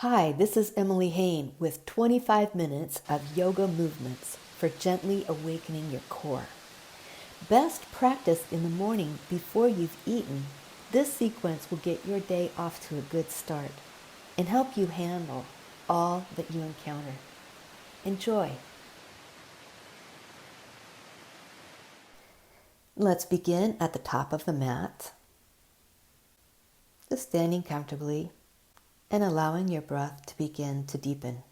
Hi, this is Emily Hain with 25 minutes of yoga movements for gently awakening your core. Best practiced in the morning before you've eaten, this sequence will get your day off to a good start and help you handle all that you encounter. Enjoy. Let's begin at the top of the mat, just standing comfortably and allowing your breath to begin to deepen.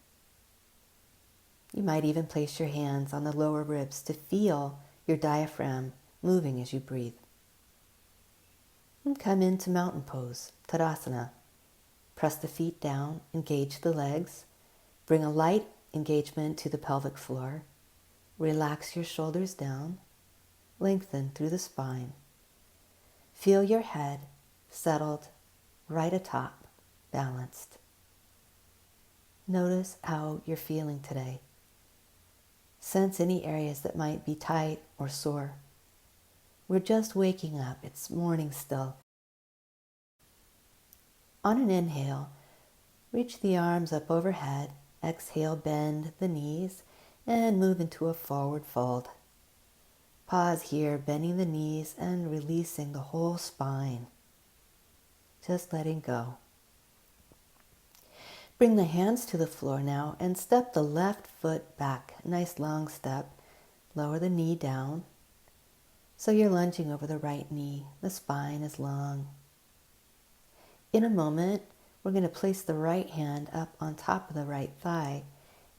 You might even place your hands on the lower ribs to feel your diaphragm moving as you breathe. And come into mountain pose, Tadasana. Press the feet down, engage the legs, bring a light engagement to the pelvic floor, relax your shoulders down, lengthen through the spine. Feel your head settled right atop, balanced. Notice how you're feeling today. Sense any areas that might be tight or sore. We're just waking up. It's morning still. On an inhale, reach the arms up overhead. Exhale, bend the knees and move into a forward fold. Pause here, bending the knees and releasing the whole spine. Just letting go. Bring the hands to the floor now and step the left foot back. Nice long step. Lower the knee down. So you're lunging over the right knee. The spine is long. In a moment, we're going to place the right hand up on top of the right thigh.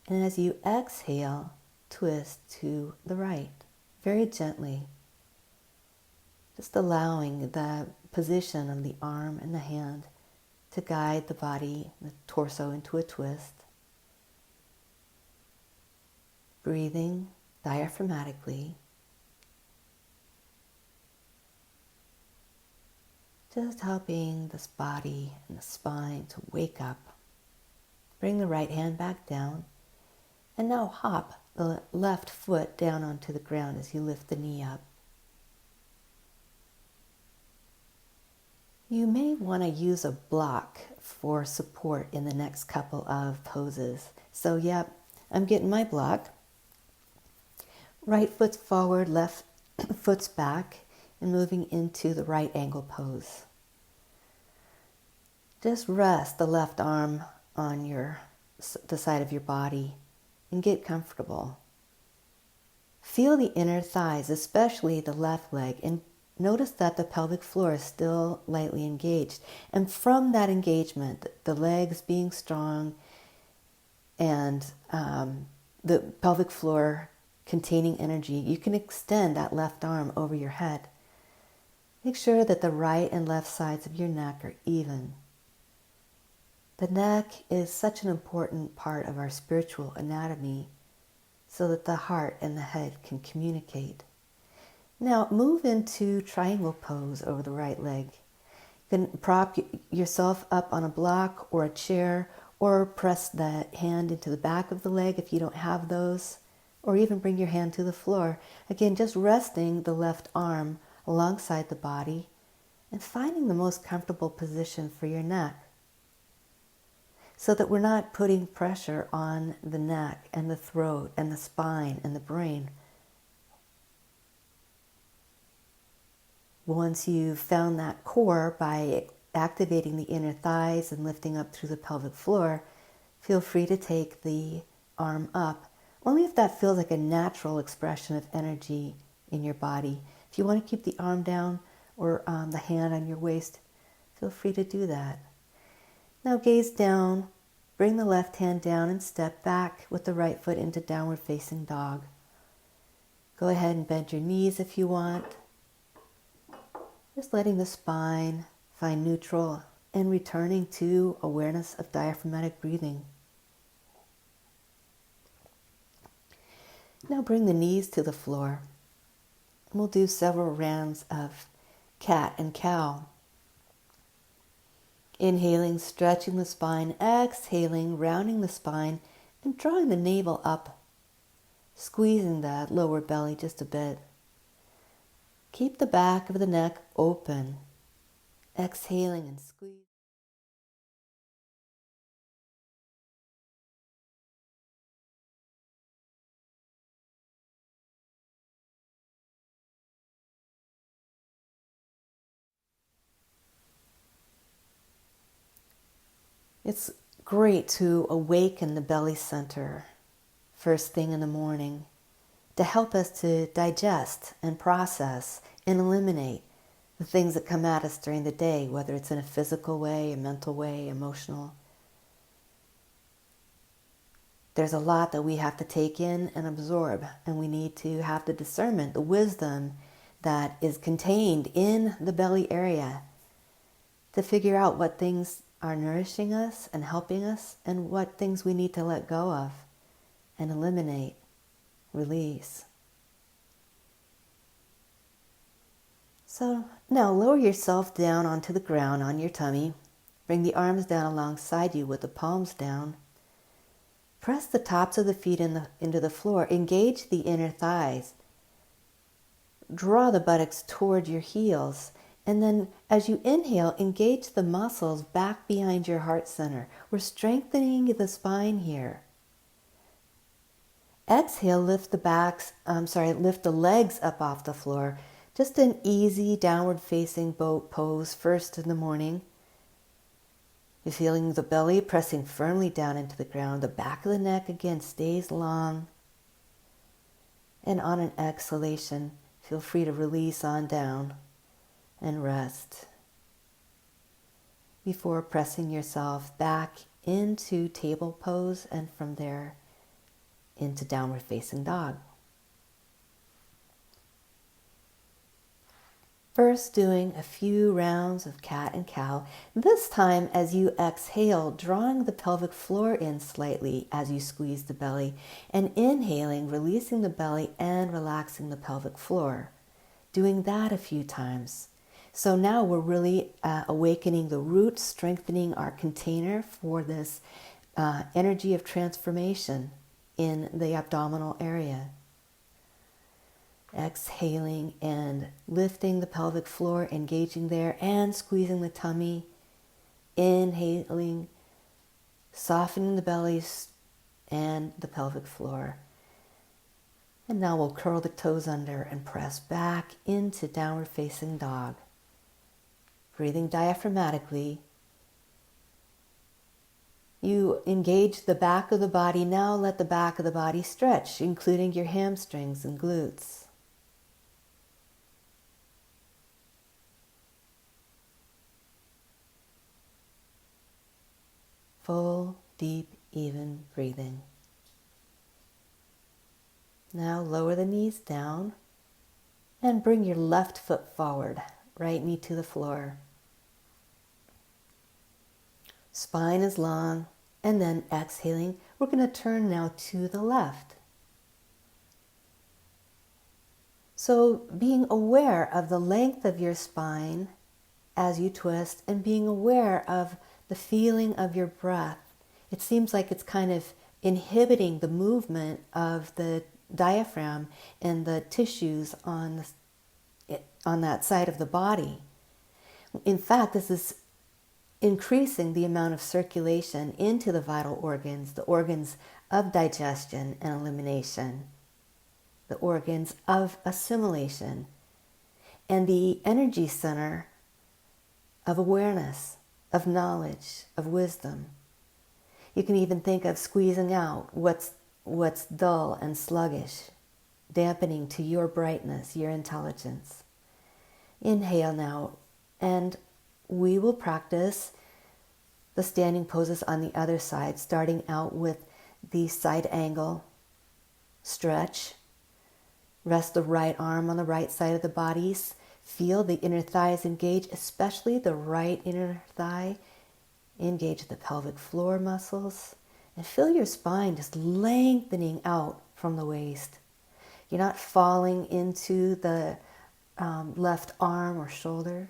And as you exhale, twist to the right, very gently. Just allowing the position of the arm and the hand to guide the body, the torso into a twist. Breathing diaphragmatically. Just helping this body and the spine to wake up. Bring the right hand back down. And now hop the left foot down onto the ground as you lift the knee up. You may want to use a block for support in the next couple of poses. So yep, I'm getting my block. Right foot's forward, left foot's back, and moving into the right angle pose. Just rest the left arm on the side of your body and get comfortable. Feel the inner thighs, especially the left leg, and notice that the pelvic floor is still lightly engaged. And from that engagement, the legs being strong and the pelvic floor containing energy, you can extend that left arm over your head. Make sure that the right and left sides of your neck are even. The neck is such an important part of our spiritual anatomy so that the heart and the head can communicate. Now move into triangle pose over the right leg. You can prop yourself up on a block or a chair, or press the hand into the back of the leg if you don't have those, or even bring your hand to the floor. Again, just resting the left arm alongside the body and finding the most comfortable position for your neck so that we're not putting pressure on the neck and the throat and the spine and the brain. Once you've found that core by activating the inner thighs and lifting up through the pelvic floor, feel free to take the arm up, only if that feels like a natural expression of energy in your body. If you want to keep the arm down or the hand on your waist, feel free to do that. Now gaze down, bring the left hand down and step back with the right foot into downward facing dog. Go ahead and bend your knees if you want. Just letting the spine find neutral and returning to awareness of diaphragmatic breathing. Now bring the knees to the floor. We'll do several rounds of cat and cow. Inhaling, stretching the spine, exhaling, rounding the spine, and drawing the navel up, squeezing that lower belly just a bit. Keep the back of the neck open, exhaling and squeeze. It's great to awaken the belly center first thing in the morning to help us to digest and process and eliminate the things that come at us during the day, whether it's in a physical way, a mental way, emotional. There's a lot that we have to take in and absorb, and we need to have the discernment, the wisdom that is contained in the belly area to figure out what things are nourishing us and helping us and what things we need to let go of and eliminate, release. So now lower yourself down onto the ground on your tummy. Bring the arms down alongside you with the palms down. Press the tops of the feet into the floor. Engage the inner thighs. Draw the buttocks toward your heels. And then as you inhale, engage the muscles back behind your heart center. We're strengthening the spine here. Exhale, lift the legs up off the floor. Just an easy downward facing boat pose first in the morning. You're feeling the belly pressing firmly down into the ground. The back of the neck again stays long. And on an exhalation, feel free to release on down and rest before pressing yourself back into table pose and from there into downward facing dog. First, doing a few rounds of cat and cow. This time, as you exhale, drawing the pelvic floor in slightly as you squeeze the belly, and inhaling, releasing the belly and relaxing the pelvic floor. Doing that a few times. So now we're really awakening the root, strengthening our container for this energy of transformation in the abdominal area. Exhaling and lifting the pelvic floor, engaging there and squeezing the tummy. Inhaling, softening the belly and the pelvic floor. And now we'll curl the toes under and press back into downward facing dog. Breathing diaphragmatically. You engage the back of the body. Now let the back of the body stretch, including your hamstrings and glutes. Full, deep, even breathing. Now lower the knees down and bring your left foot forward, right knee to the floor. Spine is long, and then exhaling, we're going to turn now to the left. So being aware of the length of your spine as you twist and being aware of the feeling of your breath. It seems like it's kind of inhibiting the movement of the diaphragm and the tissues on that side of the body. In fact, this is increasing the amount of circulation into the vital organs, the organs of digestion and elimination, the organs of assimilation, and the energy center of awareness, of knowledge, of wisdom. You can even think of squeezing out what's dull and sluggish, dampening to your brightness, your intelligence. Inhale now, and we will practice the standing poses on the other side, starting out with the side angle, stretch, rest the right arm on the right side of the body. Feel the inner thighs engage, especially the right inner thigh. Engage the pelvic floor muscles and feel your spine just lengthening out from the waist. You're not falling into the left arm or shoulder.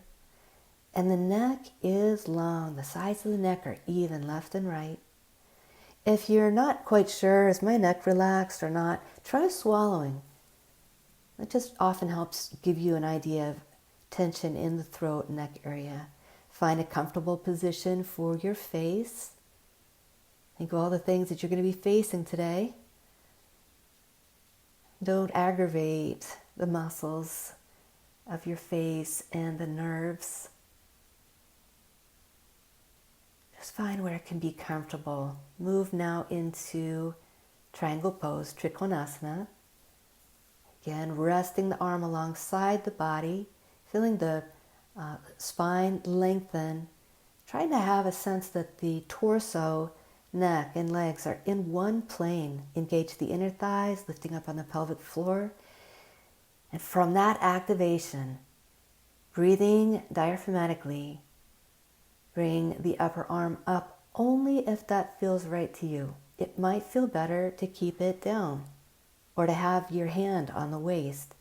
And the neck is long. The sides of the neck are even left and right. If you're not quite sure, is my neck relaxed or not, try swallowing. It just often helps give you an idea of tension in the throat and neck area. Find a comfortable position for your face. Think of all the things that you're going to be facing today. Don't aggravate the muscles of your face and the nerves. Just find where it can be comfortable. Move now into triangle pose, Trikonasana. Again, resting the arm alongside the body, feeling the spine lengthen, trying to have a sense that the torso, neck, and legs are in one plane. Engage the inner thighs, lifting up on the pelvic floor. And from that activation, breathing diaphragmatically, bring the upper arm up only if that feels right to you. It might feel better to keep it down or to have your hand on the waist.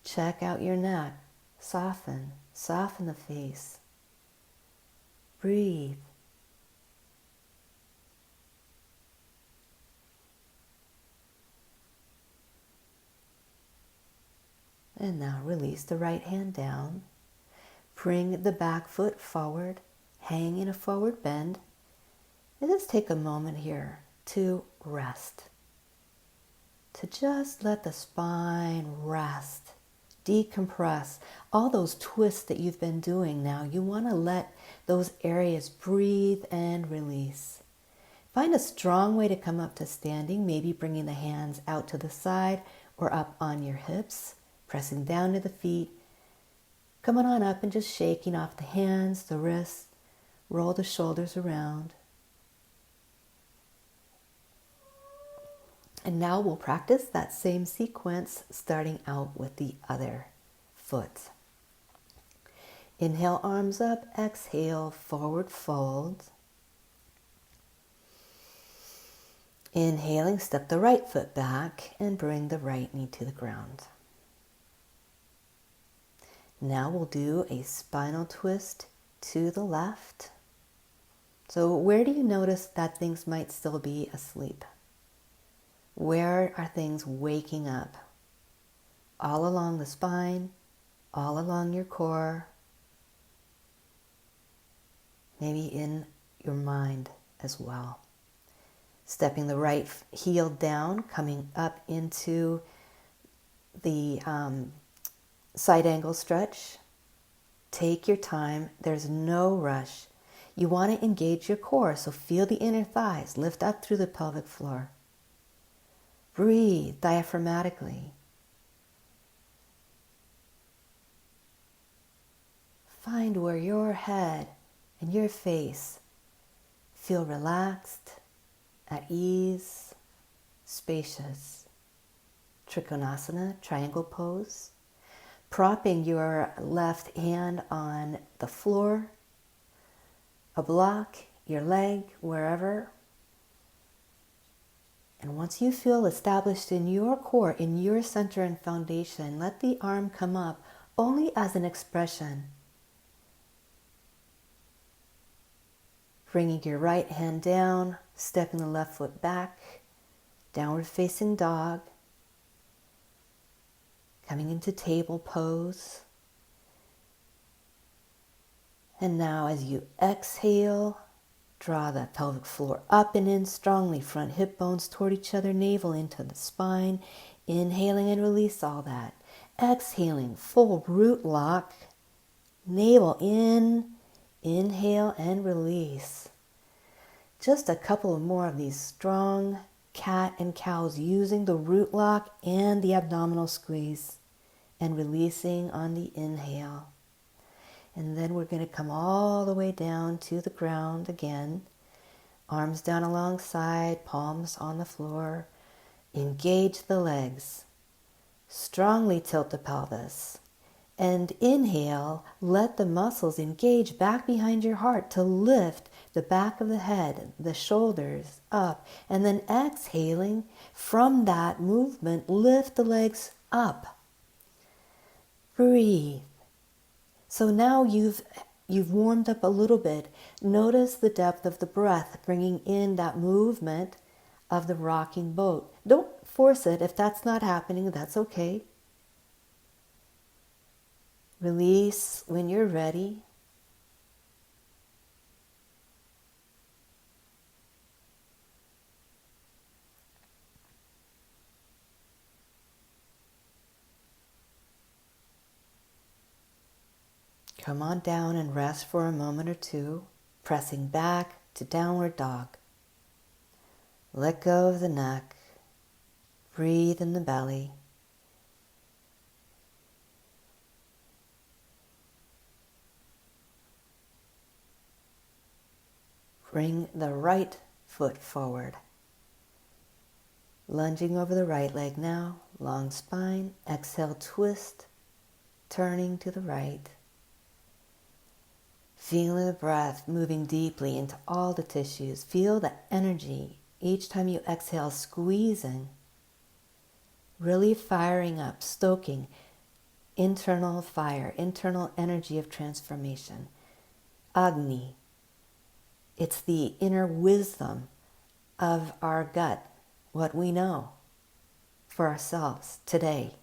Check out your neck. Soften the face. Breathe. And now release the right hand down. Bring the back foot forward, hang in a forward bend. And just take a moment here to rest. To just let the spine rest, decompress. All those twists that you've been doing now, you want to let those areas breathe and release. Find a strong way to come up to standing, maybe bringing the hands out to the side or up on your hips, pressing down to the feet. Coming on up and just shaking off the hands, the wrists, roll the shoulders around. And now we'll practice that same sequence, starting out with the other foot. Inhale, arms up. Exhale, forward fold. Inhaling, step the right foot back and bring the right knee to the ground. Now we'll do a spinal twist to the left. So where do you notice that things might still be asleep? Where are things waking up? All along the spine, all along your core, maybe in your mind as well. Stepping the right heel down, coming up into the side angle stretch. Take your time. There's no rush. You want to engage your core, so feel the inner thighs lift up through the pelvic floor. Breathe diaphragmatically. Find where your head and your face feel relaxed, at ease, spacious. Trikonasana, triangle pose. Propping your left hand on the floor, a block, your leg, wherever. And once you feel established in your core, in your center and foundation, let the arm come up only as an expression. Bringing your right hand down, stepping the left foot back, downward facing dog. Coming into table pose. And now as you exhale, draw the pelvic floor up and in strongly. Front hip bones toward each other, navel into the spine. Inhaling and release all that. Exhaling, full root lock. Navel in, inhale and release. Just a couple of more of these strong cat and cows using the root lock and the abdominal squeeze. And releasing on the inhale. And then we're going to come all the way down to the ground again. Arms down alongside, palms on the floor. Engage the legs. Strongly tilt the pelvis. And inhale, let the muscles engage back behind your heart to lift the back of the head, the shoulders up. And then exhaling from that movement, lift the legs up. Breathe. So now you've warmed up a little bit. Notice the depth of the breath, bringing in that movement of the rocking boat. Don't force it. If that's not happening, that's okay. Release when you're ready. Come on down and rest for a moment or two, pressing back to downward dog. Let go of the neck. Breathe in the belly. Bring the right foot forward. Lunging over the right leg now, long spine. Exhale, twist, turning to the right. Feeling the breath moving deeply into all the tissues. Feel the energy each time you exhale, squeezing, really firing up, stoking internal fire, internal energy of transformation. Agni. It's the inner wisdom of our gut, what we know for ourselves today.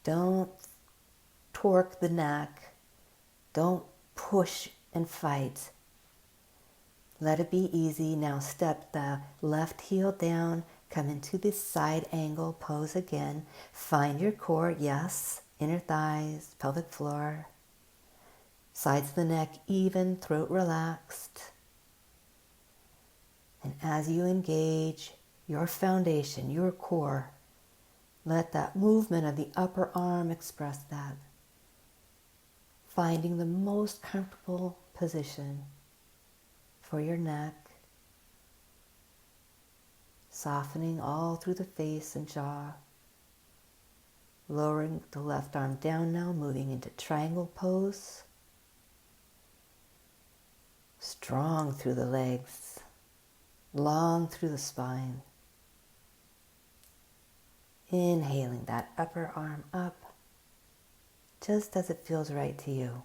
Don't torque the neck. Don't push and fight. Let it be easy. Now step the left heel down. Come into this side angle pose again. Find your core, yes. Inner thighs, pelvic floor. Sides of the neck even, throat relaxed. And as you engage your foundation, your core, let that movement of the upper arm express that. Finding the most comfortable position for your neck. Softening all through the face and jaw. Lowering the left arm down now, moving into triangle pose. Strong through the legs, long through the spine. Inhaling that upper arm up, just as it feels right to you.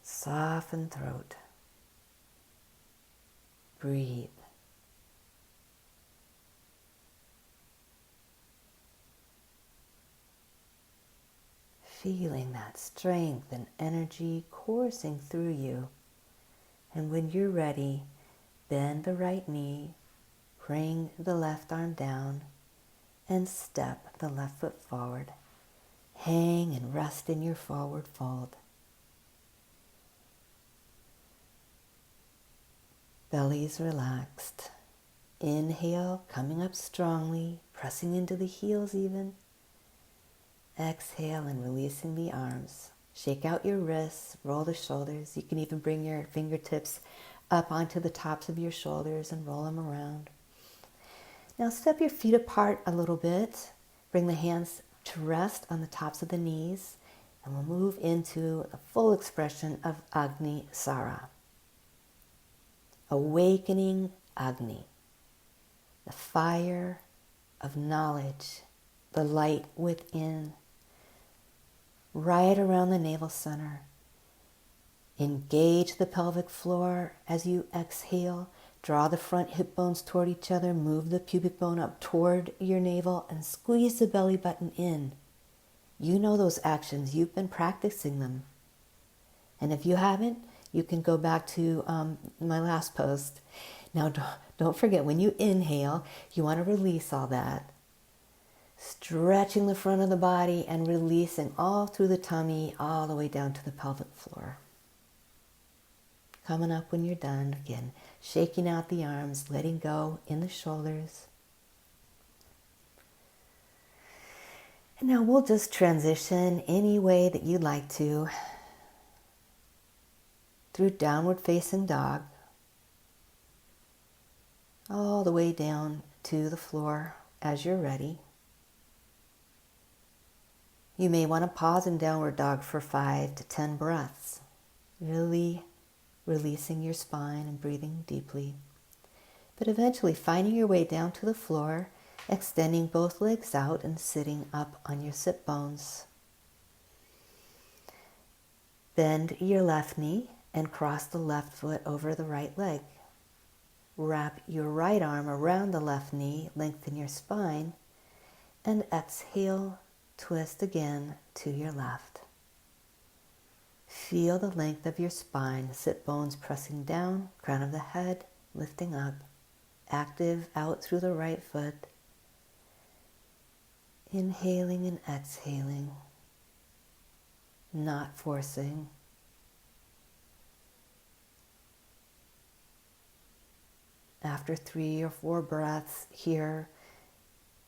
Soften throat. Breathe. Feeling that strength and energy coursing through you. And when you're ready, bend the right knee, bring the left arm down, and step the left foot forward. Hang and rest in your forward fold. Belly's relaxed. Inhale, coming up strongly, pressing into the heels even. Exhale and releasing the arms. Shake out your wrists, roll the shoulders. You can even bring your fingertips up onto the tops of your shoulders and roll them around. Now step your feet apart a little bit. Bring the hands to rest on the tops of the knees. And we'll move into the full expression of Agni Sara. Awakening Agni. The fire of knowledge, the light within, right around the navel center. Engage the pelvic floor as you exhale. Draw the front hip bones toward each other. Move the pubic bone up toward your navel and squeeze the belly button in. You know those actions. You've been practicing them. And if you haven't, you can go back to my last post. Now, don't forget, when you inhale, you want to release all that. Stretching the front of the body and releasing all through the tummy, all the way down to the pelvic floor. Coming up when you're done, again, shaking out the arms, letting go in the shoulders. And now we'll just transition any way that you'd like to through downward facing dog, all the way down to the floor as you're ready. You may want to pause in downward dog for 5 to 10 breaths, really releasing your spine and breathing deeply. But eventually finding your way down to the floor, extending both legs out and sitting up on your sit bones. Bend your left knee and cross the left foot over the right leg. Wrap your right arm around the left knee, lengthen your spine, and exhale, twist again to your left. Feel the length of your spine, the sit bones pressing down, crown of the head lifting up, active out through the right foot. Inhaling and exhaling, not forcing. After 3 or 4 breaths here,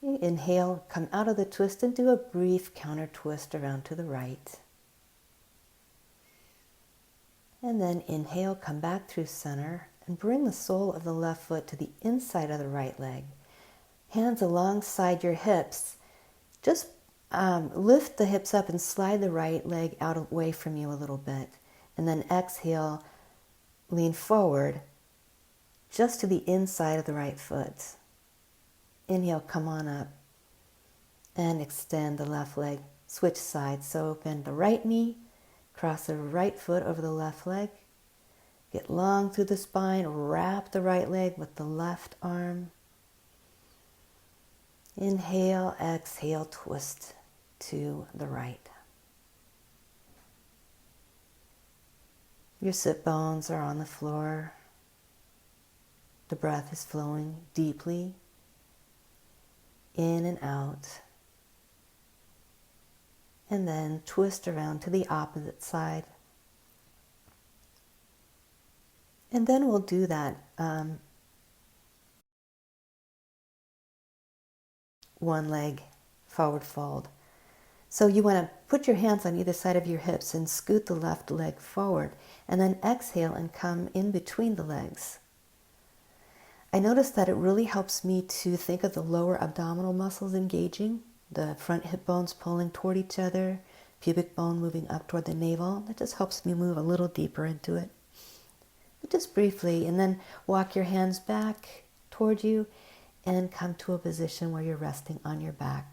inhale, come out of the twist and do a brief counter twist around to the right. And then inhale, come back through center and bring the sole of the left foot to the inside of the right leg. Hands alongside your hips. Just lift the hips up and slide the right leg out away from you a little bit. And then exhale, lean forward just to the inside of the right foot. Inhale, come on up and extend the left leg. Switch sides. So bend the right knee, cross the right foot over the left leg. Get long through the spine, wrap the right leg with the left arm. Inhale, exhale, twist to the right. Your sit bones are on the floor. The breath is flowing deeply in and out. And then twist around to the opposite side. And then we'll do that one leg forward fold. So you want to put your hands on either side of your hips and scoot the left leg forward, and then exhale and come in between the legs. I noticed that it really helps me to think of the lower abdominal muscles engaging, the front hip bones pulling toward each other, pubic bone moving up toward the navel. That just helps me move a little deeper into it. But just briefly, and then walk your hands back toward you and come to a position where you're resting on your back.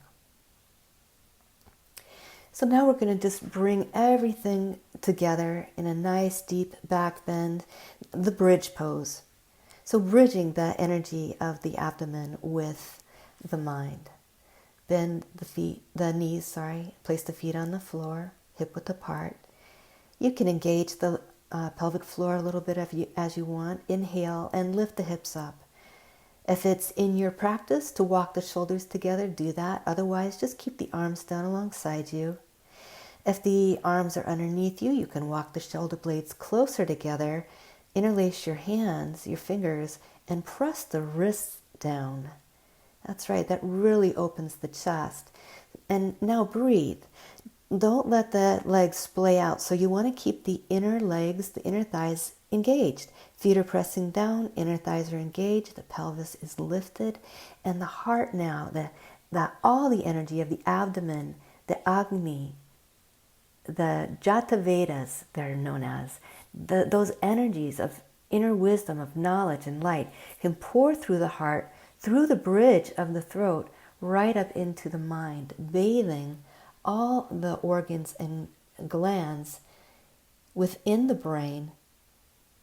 So now we're going to just bring everything together in a nice deep back bend, the bridge pose. So bridging the energy of the abdomen with the mind. Bend the knees, place the feet on the floor, hip width apart. You can engage the pelvic floor a little bit as you want. Inhale and lift the hips up. If it's in your practice to walk the shoulders together, do that. Otherwise, just keep the arms down alongside you. If the arms are underneath you, you can walk the shoulder blades closer together, interlace your hands, your fingers, and press the wrists down. That's right, that really opens the chest. And now breathe. Don't let the legs splay out. So you want to keep the inner legs, the inner thighs engaged. Feet are pressing down, inner thighs are engaged, the pelvis is lifted, and the heart now, all the energy of the abdomen, the Agni, the Jata Vedas, they're known as, those energies of inner wisdom, of knowledge and light, can pour through the heart, through the bridge of the throat, right up into the mind, bathing all the organs and glands within the brain,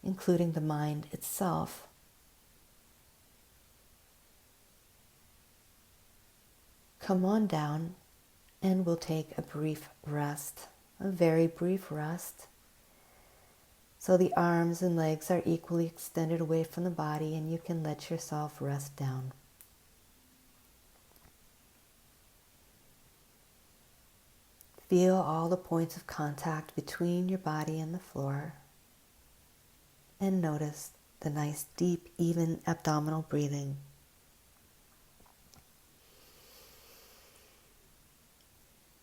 including the mind itself. Come on down and we'll take a brief rest, a very brief rest. So the arms and legs are equally extended away from the body and you can let yourself rest down. Feel all the points of contact between your body and the floor. And notice the nice, deep, even abdominal breathing.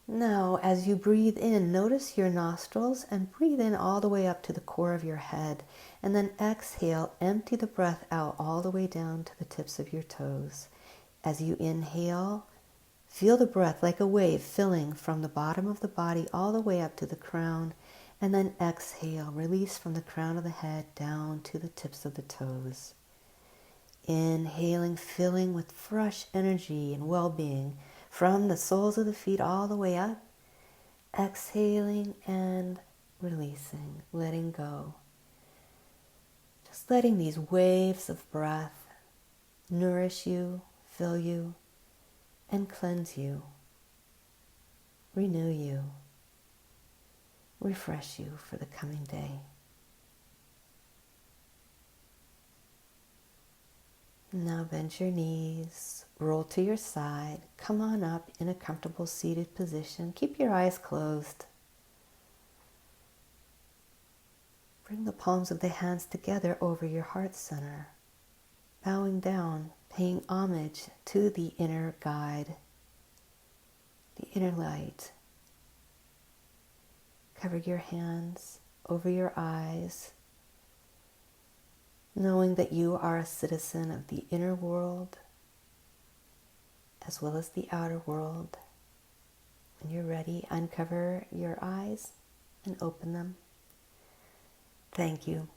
Now, as you breathe in, notice your nostrils and breathe in all the way up to the core of your head. And then exhale, empty the breath out all the way down to the tips of your toes. As you inhale, feel the breath like a wave filling from the bottom of the body all the way up to the crown. And then exhale, release from the crown of the head down to the tips of the toes. Inhaling, filling with fresh energy and well-being from the soles of the feet all the way up. Exhaling and releasing, letting go. Just letting these waves of breath nourish you, fill you, and cleanse you, renew you. refresh you for the coming day. Now bend your knees, roll to your side, come on up in a comfortable seated position. Keep your eyes closed. Bring the palms of the hands together over your heart center, bowing down, paying homage to the inner guide, the inner light. Cover your hands over your eyes, knowing that you are a citizen of the inner world as well as the outer world. When you're ready, uncover your eyes and open them. Thank you.